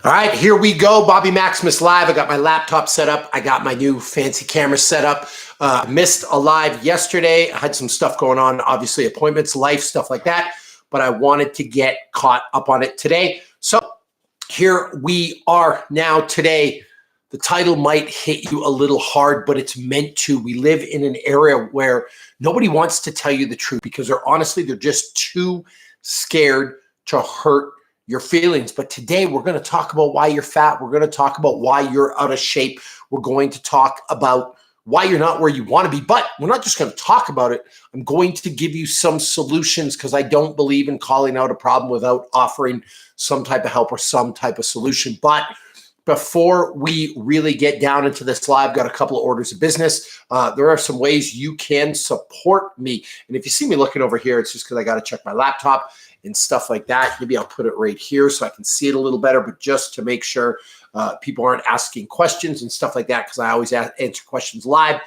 All right, here we go. Bobby Maximus Live. I got my laptop set up. I got my new fancy camera set up. Missed a live yesterday. I had some stuff going on, obviously appointments, life, stuff like that. But I wanted to get caught up on it today. So here we are now today. The title might hit you a little hard, but it's meant to. We live in an area where nobody wants to tell you the truth because they're just too scared to hurt your feelings. But today we're going to talk about why you're fat. We're going to talk about why you're out of shape. We're going to talk about why you're not where you want to be. But we're not just going to talk about it. I'm going to give you some solutions because I don't believe in calling out a problem without offering some type of help or some type of solution. But before we really get down into this live, got a couple of orders of business. There are some ways you can support me. And if you see me looking over here, it's just because I got to check my laptop and stuff like that. Maybe I'll put it right here so I can see it a little better, but just to make sure people aren't asking questions and stuff like that, because I always answer questions live.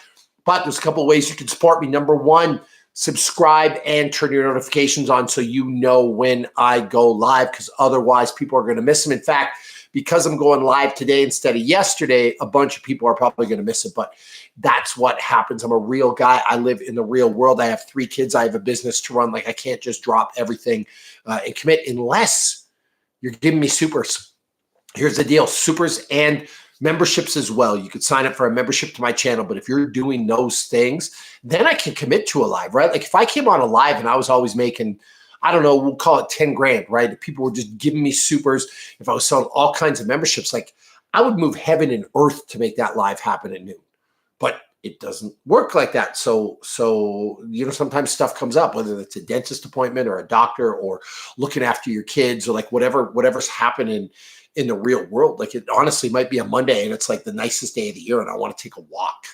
But there's a couple of ways you can support me. Number one, subscribe and turn your notifications on so you know when I go live, because otherwise people are going to miss them. In fact, because I'm going live today instead of yesterday, a bunch of people are probably going to miss it, but that's what happens. I'm a real guy. I live in the real world. I have 3 kids. I have a business to run. Like, I can't just drop everything and commit unless you're giving me supers. Here's the deal. Supers and memberships as well. You could sign up for a membership to my channel, but if you're doing those things, then I can commit to a live, right? Like if I came on a live and I was always making, I don't know, we'll call it 10 grand, right? If people were just giving me supers, if I was selling all kinds of memberships, like I would move heaven and earth to make that live happen at noon. But it doesn't work like that. So sometimes stuff comes up, whether it's a dentist appointment or a doctor or looking after your kids or like whatever's happening in the real world. Like it honestly might be a Monday and it's like the nicest day of the year and I want to take a walk.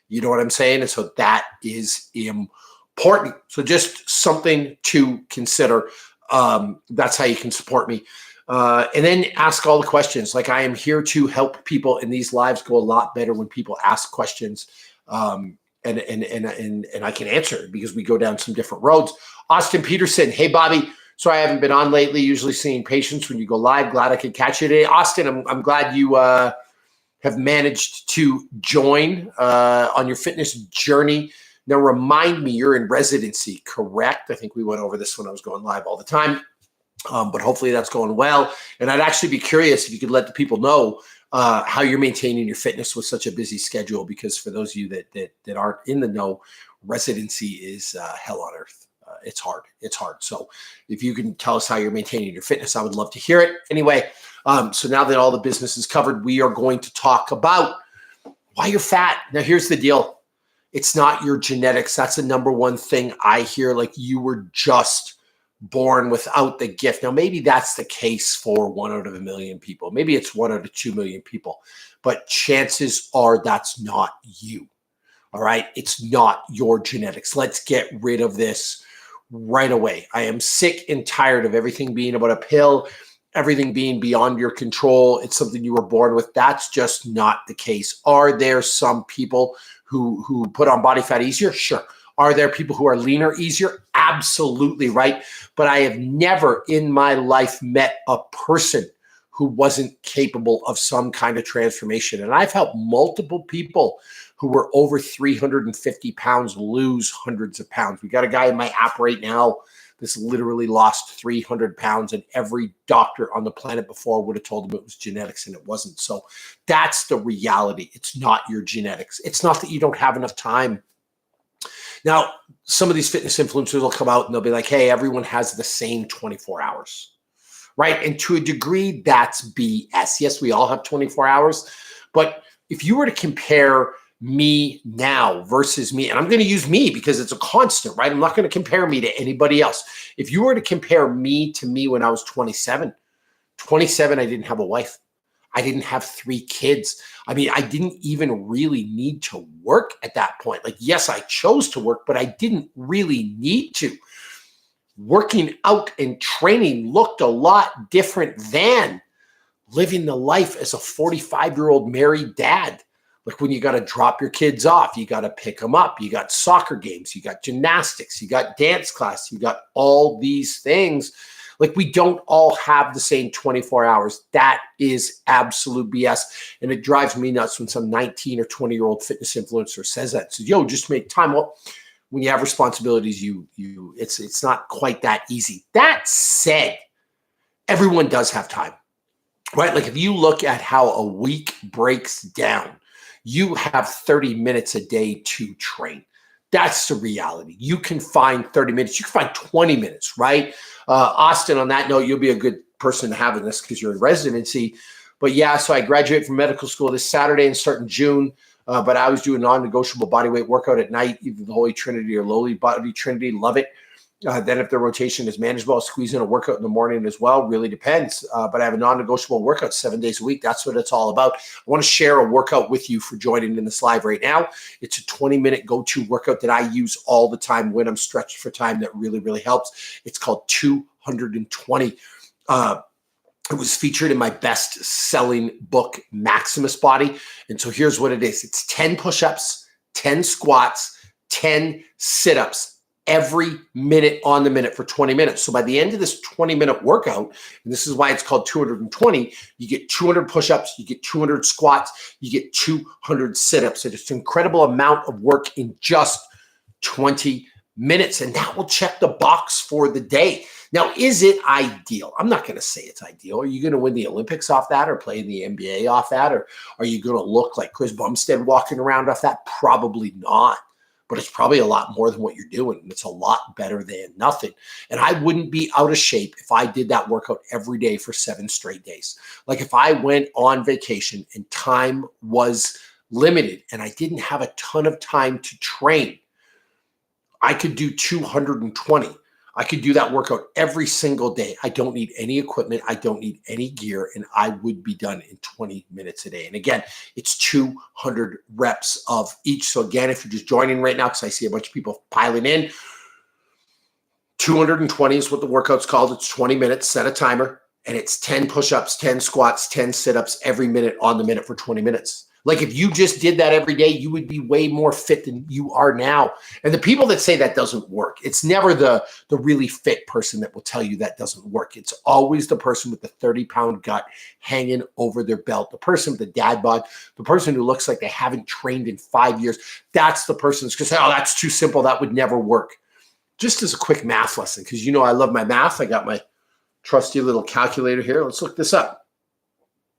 You know what I'm saying? And so that is important. So just something to consider. That's how you can support me. And then ask all the questions. Like I am here to help people, and these lives go a lot better when people ask questions. And I can answer because we go down some different roads. Austin Peterson, hey Bobby. So I haven't been on lately. Usually seeing patients when you go live. Glad I could catch you today, Austin. I'm glad you have managed to join on your fitness journey. Now, remind me, you're in residency, correct? I think we went over this when I was going live all the time, but hopefully that's going well. And I'd actually be curious if you could let the people know how you're maintaining your fitness with such a busy schedule, because for those of you that aren't in the know, residency is hell on earth. It's hard. It's hard. So if you can tell us how you're maintaining your fitness, I would love to hear it. Anyway, so now that all the business is covered, we are going to talk about why you're fat. Now, here's the deal. It's not your genetics. That's the number one thing I hear. Like you were just born without the gift. Now, maybe that's the case for 1 out of a million people. Maybe it's 1 out of 2 million people. But chances are that's not you. All right? It's not your genetics. Let's get rid of this right away. I am sick and tired of everything being about a pill, everything being beyond your control. It's something you were born with. That's just not the case. Are there some people who put on body fat easier? Sure. Are there people who are leaner easier? Absolutely, right? But I have never in my life met a person who wasn't capable of some kind of transformation. And I've helped multiple people who were over 350 pounds lose hundreds of pounds. We got a guy in my app right now that's literally lost 300 pounds, and every doctor on the planet before would have told him it was genetics, and it wasn't. So that's the reality. It's not your genetics. It's not that you don't have enough time. Now, some of these fitness influencers will come out and they'll be like, hey, everyone has the same 24 hours, right? And to a degree, that's BS. Yes, we all have 24 hours, but if you were to compare me now versus me, and I'm going to use me because it's a constant, right? I'm not going to compare me to anybody else. If you were to compare me to me when I was 27, I didn't have a wife. I didn't have 3 kids. I mean, I didn't even really need to work at that point. Like, yes, I chose to work, but I didn't really need to. Working out and training looked a lot different than living the life as a 45-year-old married dad. Like when you got to drop your kids off, you got to pick them up. You got soccer games, you got gymnastics, you got dance class, you got all these things. Like, we don't all have the same 24 hours. That is absolute BS. And it drives me nuts when some 19 or 20-year-old fitness influencer says that. So, yo, just make time. Well, when you have responsibilities, it's not quite that easy. That said, everyone does have time, right? Like, if you look at how a week breaks down, you have 30 minutes a day to train. That's the reality. You can find 30 minutes. You can find 20 minutes, right? Austin, on that note, you'll be a good person to have in this because you're in residency. But yeah, so I graduate from medical school this Saturday and start in June. But I always do a non-negotiable bodyweight workout at night, either the Holy Trinity or Lowly Body Trinity. Love it. Then if the rotation is manageable, I'll squeeze in a workout in the morning as well. Really depends. But I have a non-negotiable workout 7 days a week. That's what it's all about. I want to share a workout with you for joining in this live right now. It's a 20-minute go-to workout that I use all the time when I'm stretched for time that really, really helps. It's called 220. It was featured in my best-selling book, Maximus Body. And so here's what it is. It's 10 push-ups, 10 squats, 10 sit-ups every minute on the minute for 20 minutes. So by the end of this 20-minute workout, and this is why it's called 220, you get 200 push-ups, you get 200 squats, you get 200 sit-ups. It's an incredible amount of work in just 20 minutes, and that will check the box for the day. Now, is it ideal? I'm not going to say it's ideal. Are you going to win the Olympics off that or play in the NBA off that? Or are you going to look like Chris Bumstead walking around off that? Probably not. But it's probably a lot more than what you're doing. And it's a lot better than nothing. And I wouldn't be out of shape if I did that workout every day for 7 straight days. Like, if I went on vacation and time was limited and I didn't have a ton of time to train, I could do 220. I could do that workout every single day. I don't need any equipment. I don't need any gear, and I would be done in 20 minutes a day. And again, it's 200 reps of each. So again, if you're just joining right now, because I see a bunch of people piling in, 220 is what the workout's called. It's 20 minutes, set a timer, and it's 10 push-ups, 10 squats, 10 sit-ups every minute on the minute for 20 minutes. Like, if you just did that every day, you would be way more fit than you are now. And the people that say that doesn't work, it's never the really fit person that will tell you that doesn't work. It's always the person with the 30-pound gut hanging over their belt, the person with the dad bod, the person who looks like they haven't trained in 5 years. That's the person that's going to say, oh, that's too simple. That would never work. Just as a quick math lesson, because you know I love my math. I got my trusty little calculator here. Let's look this up.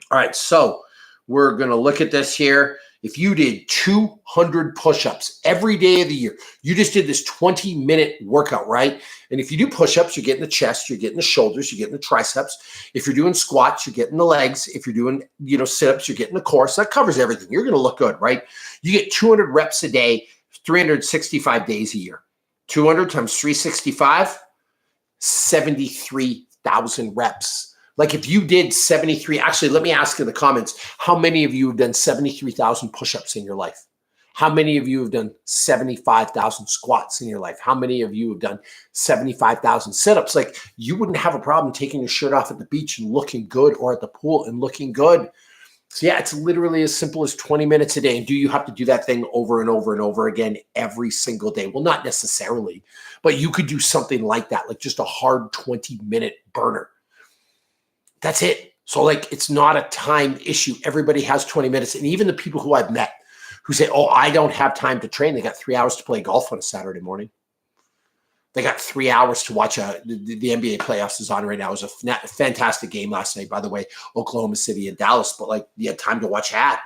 All right, so we're going to look at this here. If you did 200 push-ups every day of the year, you just did this 20-minute workout, right? And if you do push-ups, you're getting the chest, you're getting the shoulders, you're getting the triceps. If you're doing squats, you're getting the legs. If you're doing, sit-ups, you're getting the core. So that covers everything. You're going to look good, right? You get 200 reps a day, 365 days a year. 200 times 365, 73,000 reps. Like, if you did 73, actually, let me ask in the comments, how many of you have done 73,000 push-ups in your life? How many of you have done 75,000 squats in your life? How many of you have done 75,000 sit-ups? Like, you wouldn't have a problem taking your shirt off at the beach and looking good, or at the pool and looking good. So yeah, it's literally as simple as 20 minutes a day. And do you have to do that thing over and over and over again every single day? Well, not necessarily, but you could do something like that, like just a hard 20-minute burner. That's it. So, like, it's not a time issue. Everybody has 20 minutes. And even the people who I've met who say, oh, I don't have time to train. They got 3 hours to play golf on a Saturday morning. They got 3 hours to watch the NBA playoffs is on right now. It was a fantastic game last night, by the way, Oklahoma City and Dallas. But, like, you had time to watch that.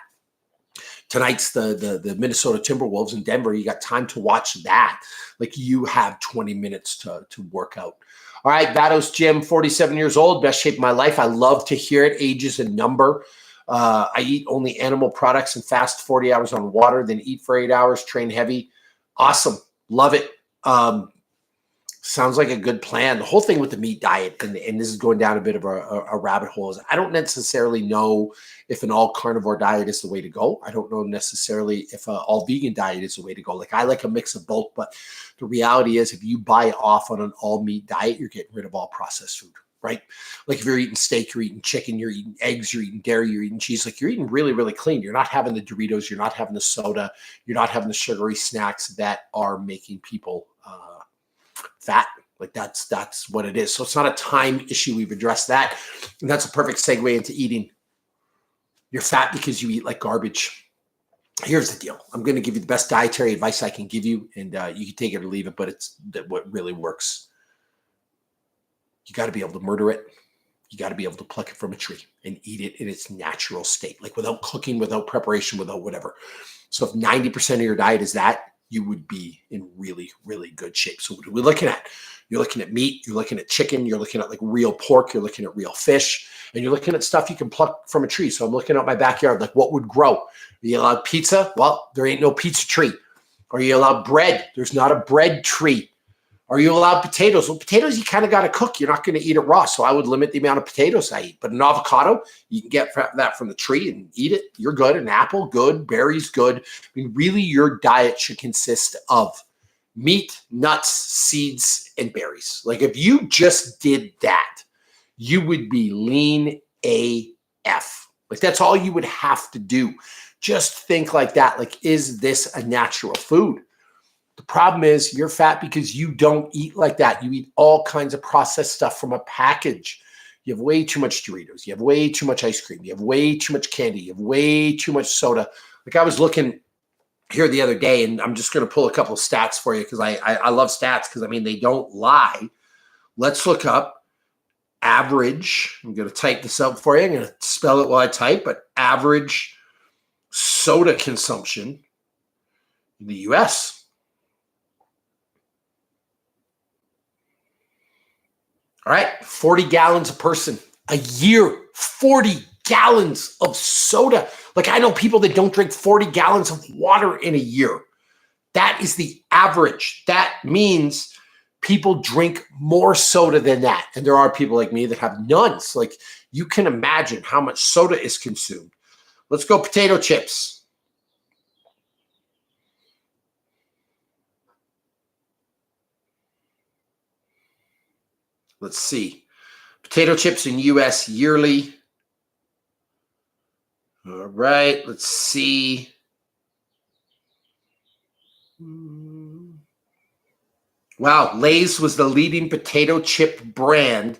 Tonight's the Minnesota Timberwolves in Denver. You got time to watch that. Like, you have 20 minutes to work out. All right, Vados Jim, 47 years old, best shape of my life. I love to hear it. Age is a number. I eat only animal products and fast 40 hours on water, then eat for 8 hours, train heavy. Awesome. Love it. Sounds like a good plan. The whole thing with the meat diet, and this is going down a bit of a rabbit hole, is I don't necessarily know if an all carnivore diet is the way to go. I don't know necessarily if an all vegan diet is the way to go. Like, I like a mix of both, but the reality is if you buy off on an all meat diet, you're getting rid of all processed food, right? Like, if you're eating steak, you're eating chicken, you're eating eggs, you're eating dairy, you're eating cheese, like, you're eating really, really clean. You're not having the Doritos, you're not having the soda, you're not having the sugary snacks that are making people fat. Like that's what it is. So it's not a time issue. We've addressed that. And that's a perfect segue into eating. You're fat because you eat like garbage. Here's the deal. I'm going to give you the best dietary advice I can give you, and you can take it or leave it, but it's what really works. You got to be able to murder it. You got to be able to pluck it from a tree and eat it in its natural state, like without cooking, without preparation, without whatever. So if 90% of your diet is that, you would be in really, really good shape. So what are we looking at? You're looking at meat, you're looking at chicken, you're looking at like real pork, you're looking at real fish, and you're looking at stuff you can pluck from a tree. So I'm looking at my backyard, like what would grow? Are you allowed pizza? Well, there ain't no pizza tree. Are you allowed bread? There's not a bread tree. Are you allowed potatoes? Well, potatoes, you kind of got to cook. You're not going to eat it raw. So I would limit the amount of potatoes I eat. But an avocado, you can get that from the tree and eat it. You're good. An apple, good. Berries, good. I mean, really, your diet should consist of meat, nuts, seeds, and berries. Like if you just did that, you would be lean AF. Like that's all you would have to do. Just think like that. Like, is this a natural food? The problem is you're fat because you don't eat like that. You eat all kinds of processed stuff from a package. You have way too much Doritos. You have way too much ice cream. You have way too much candy. You have way too much soda. Like I was looking here the other day, and I'm just going to pull a couple of stats for you because I love stats because, I mean, they don't lie. Let's look up average. I'm going to type this out for you. I'm going to spell it while I type, but average soda consumption in the U.S. All right, 40 gallons a person a year, 40 gallons of soda. Like I know people that don't drink 40 gallons of water in a year. That is the average. That means people drink more soda than that. And there are people like me that have none. So like you can imagine how much soda is consumed. Let's go potato chips. Let's see. Potato chips in U.S. yearly. All right, let's see. Wow, Lay's was the leading potato chip brand.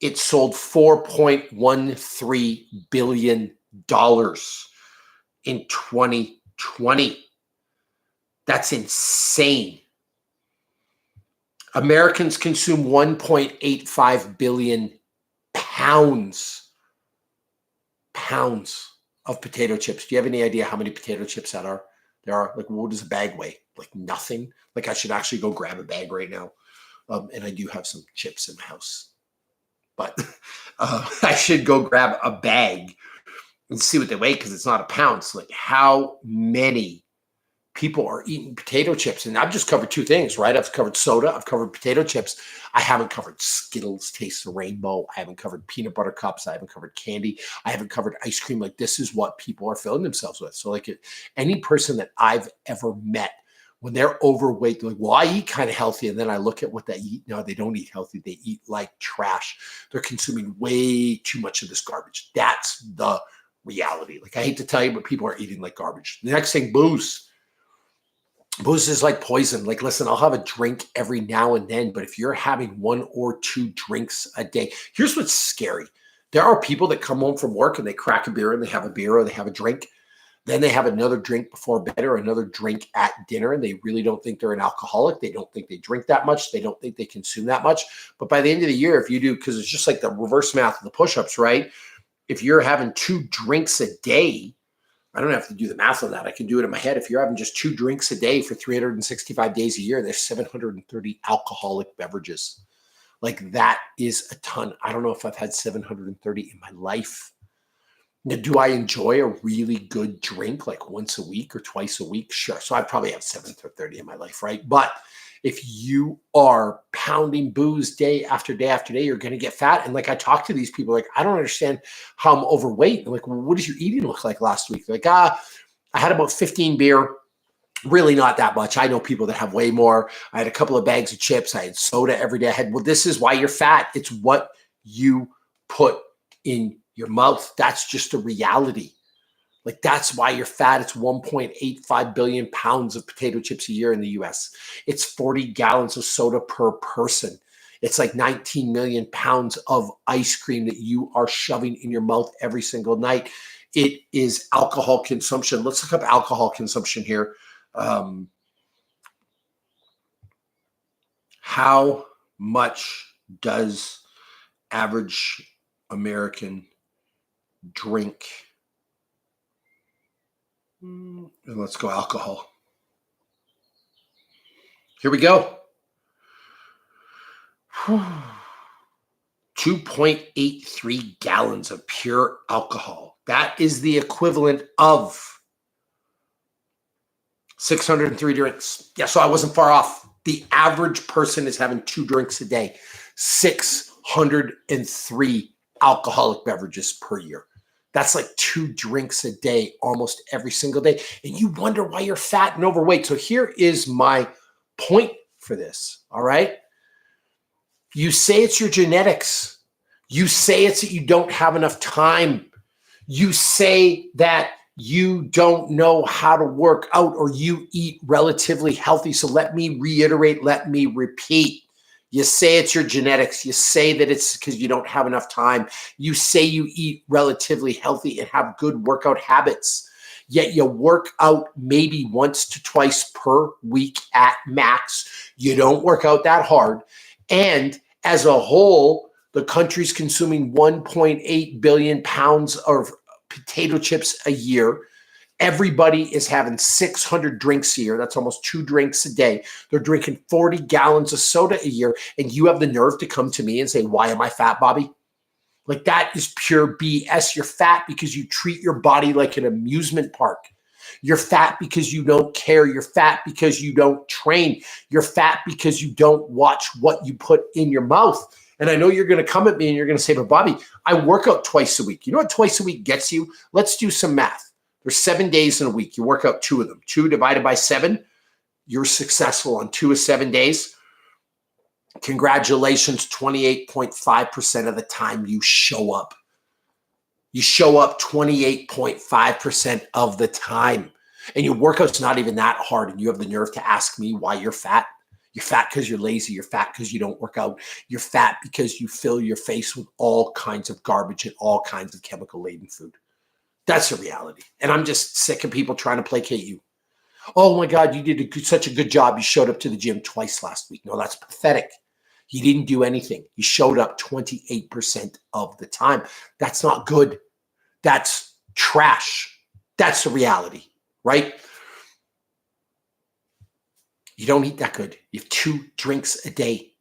It sold $4.13 billion in 2020. That's insane. Americans consume 1.85 billion pounds of potato chips. Do you have any idea how many potato chips there are? Like, what does a bag weigh? Like nothing. Like I should actually go grab a bag right now. And I do have some chips in my house, but I should go grab a bag and see what they weigh because it's not a pound. So like how many people are eating potato chips? And I've just covered two things, right? I've covered soda. I've covered potato chips. I haven't covered Skittles, Taste the Rainbow. I haven't covered peanut butter cups. I haven't covered candy. I haven't covered ice cream. Like this is what people are filling themselves with. So like any person that I've ever met, when they're overweight, they're like, well, I eat kind of healthy. And then I look at what they eat. No, they don't eat healthy. They eat like trash. They're consuming way too much of this garbage. That's the reality. Like I hate to tell you, but people are eating like garbage. The next thing, booze. Booze is like poison. Like, listen, I'll have a drink every now and then, but if you're having 1 or 2 drinks a day, here's what's scary. There are people that come home from work and they crack a beer and they have a beer or they have a drink. Then they have another drink before bed or another drink at dinner, and they really don't think they're an alcoholic. They don't think they drink that much. They don't think they consume that much. But by the end of the year, if you do, because it's just like the reverse math of the push-ups, right? If you're having 2 drinks a day, I don't have to do the math on that. I can do it in my head. If you're having just 2 drinks a day for 365 days a year, there's 730 alcoholic beverages. Like that is a ton. I don't know if I've had 730 in my life. Now, do I enjoy a really good drink like once a week or twice a week? Sure. So I probably have 730 in my life, right? But if you are pounding booze day after day after day, you're going to get fat. And like I talk to these people, like, I don't understand how I'm overweight. I'm like, well, what does your eating look like last week? Like, I had about 15 beer, really not that much. I know people that have way more. I had a couple of bags of chips. I had soda every day. I had, well, this is why you're fat. It's what you put in your mouth. That's just a reality. Like that's why you're fat. It's 1.85 billion pounds of potato chips a year in the US. It's 40 gallons of soda per person. It's like 19 million pounds of ice cream that you are shoving in your mouth every single night. It is alcohol consumption. Let's look up alcohol consumption here. How much does average American drink? And let's go alcohol. Here we go. 2.83 gallons of pure alcohol. That is the equivalent of 603 drinks. Yeah, so I wasn't far off. The average person is having 2 drinks a day. 603 alcoholic beverages per year. That's like 2 drinks a day, almost every single day. And you wonder why you're fat and overweight. So here is my point for this, all right? You say it's your genetics. You say it's that you don't have enough time. You say that you don't know how to work out or you eat relatively healthy. So let me reiterate, let me repeat. You say it's your genetics. You say that it's because you don't have enough time. You say you eat relatively healthy and have good workout habits. Yet you work out maybe once to twice per week at max. You don't work out that hard. And as a whole, the country's consuming 1.8 billion pounds of potato chips a year. Everybody is having 600 drinks a year. That's almost 2 drinks a day. They're drinking 40 gallons of soda a year. And you have the nerve to come to me and say, why am I fat, Bobby? Like that is pure BS. You're fat because you treat your body like an amusement park. You're fat because you don't care. You're fat because you don't train. You're fat because you don't watch what you put in your mouth. And I know you're going to come at me and you're going to say, but Bobby, I work out twice a week. You know what twice a week gets you? Let's do some math. There's 7 days in a week. You work out 2 of them. 2 divided by 7. You're successful on 2 of 7 days. Congratulations, 28.5% of the time you show up. You show up 28.5% of the time. And your workout's not even that hard. And you have the nerve to ask me why you're fat. You're fat because you're lazy. You're fat because you don't work out. You're fat because you fill your face with all kinds of garbage and all kinds of chemical-laden food. That's the reality. And I'm just sick of people trying to placate you. Oh my God, you did such a good job. You showed up to the gym twice last week. No, that's pathetic. You didn't do anything. You showed up 28% of the time. That's not good. That's trash. That's the reality, right? You don't eat that good. You have 2 drinks a day.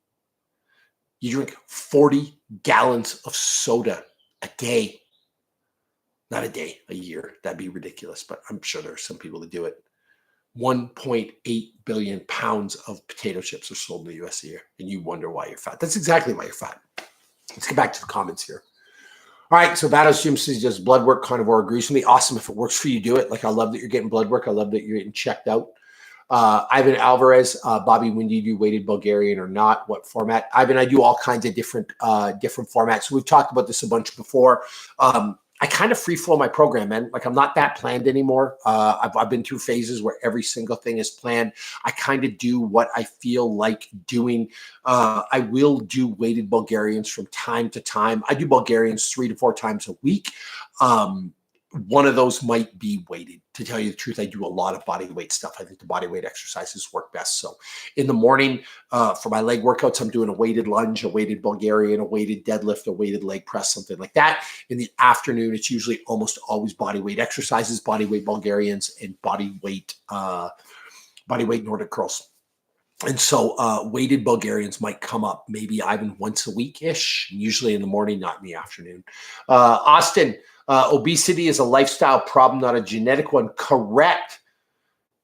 You drink 40 gallons of soda a day. Not a day, a year. That'd be ridiculous, but I'm sure there are some people that do it. 1.8 billion pounds of potato chips are sold in the US a year, and you wonder why you're fat. That's exactly why you're fat. Let's get back to the comments here. All right, so Vados Jim says does blood work. Carnivore agrees with me. Awesome. If it works for you, do it. Like I love that you're getting blood work. I love that you're getting checked out. Ivan Alvarez, Bobby, when do you do weighted Bulgarian or not? What format? Ivan, I do all kinds of different formats. We've talked about this a bunch before. I kind of free flow my program, man. Like I'm not that planned anymore. I've been through phases where every single thing is planned. I kind of do what I feel like doing. I will do weighted Bulgarians from time to time. I do Bulgarians 3 to 4 times a week. One of those might be weighted. To tell you the truth, I do a lot of body weight stuff. I think the body weight exercises work best. So in the morning, for my leg workouts, I'm doing a weighted lunge, a weighted Bulgarian, a weighted deadlift, a weighted leg press, something like that. In the afternoon, it's usually almost always body weight exercises, body weight Bulgarians, and body weight Nordic curls. And so weighted Bulgarians might come up maybe even once a week-ish, usually in the morning, not in the afternoon. Austin, obesity is a lifestyle problem, not a genetic one. Correct.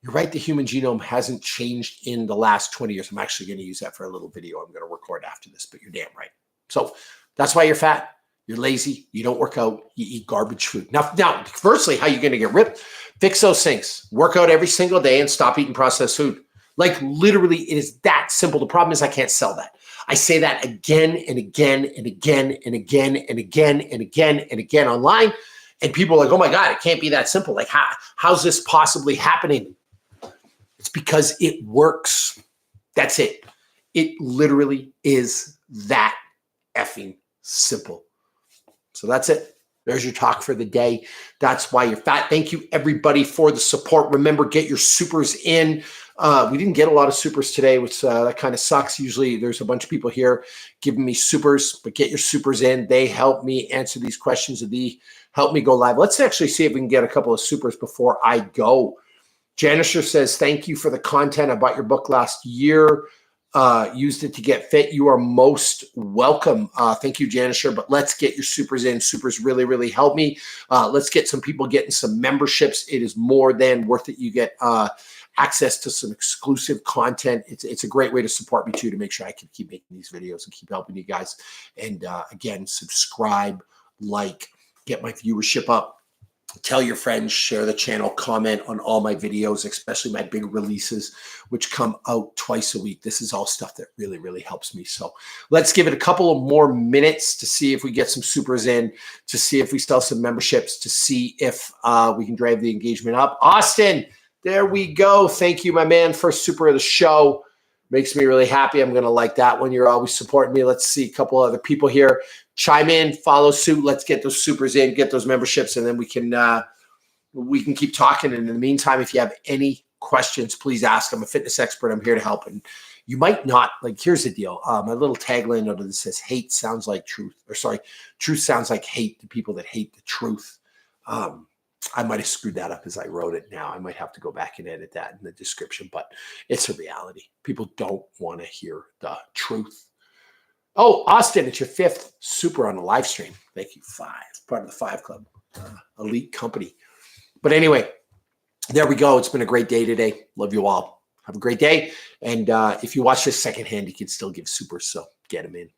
You're right. The human genome hasn't changed in the last 20 years. I'm actually going to use that for a little video I'm going to record after this, but you're damn right. So that's why you're fat. You're lazy. You don't work out. You eat garbage food. Now, firstly, how are you going to get ripped? Fix those things. Work out every single day and stop eating processed food. Like literally, it is that simple. The problem is I can't sell that. I say that again and again and again and again and again and again and again online. And people are like, oh my God, it can't be that simple. Like, how's this possibly happening? It's because it works. That's it. It literally is that effing simple. So that's it. There's your talk for the day. That's why you're fat. Thank you, everybody, for the support. Remember, get your supers in. We didn't get a lot of supers today, which that kind of sucks. Usually there's a bunch of people here giving me supers, but get your supers in. They help me answer these questions and they help me go live. Let's actually see if we can get a couple of supers before I go. Janisher says, thank you for the content. I bought your book last year. Used it to get fit. You are most welcome. Thank you, Janisher. But let's get your supers in. Supers really, really help me. Let's get some people getting some memberships. It is more than worth it. You get access to some exclusive content. It's a great way to support me too, to make sure I can keep making these videos and keep helping you guys. And again, subscribe, like, get my viewership up. Tell your friends, share the channel, comment on all my videos, especially my big releases, which come out twice a week. This is all stuff that really, really helps me. So let's give it a couple of more minutes to see if we get some supers in, to see if we sell some memberships, to see if we can drive the engagement up. Austin, there we go. Thank you, my man, first super of the show. Makes me really happy. I'm going to like that one. You're always supporting me. Let's see a couple other people here. Chime in, follow suit. Let's get those supers in, get those memberships, and then we can keep talking. And in the meantime, if you have any questions, please ask. I'm a fitness expert. I'm here to help. And you might not, like, here's the deal. My little tagline note that says hate sounds like truth, or sorry, truth sounds like hate to people that hate the truth. I might have screwed that up as I wrote it now. I might have to go back and edit that in the description, but it's a reality. People don't want to hear the truth. Oh, Austin, it's your 5th super on the live stream. Thank you, 5. Part of the 5 Club, elite company. But anyway, there we go. It's been a great day today. Love you all. Have a great day. And if you watch this secondhand, you can still give super. So get them in.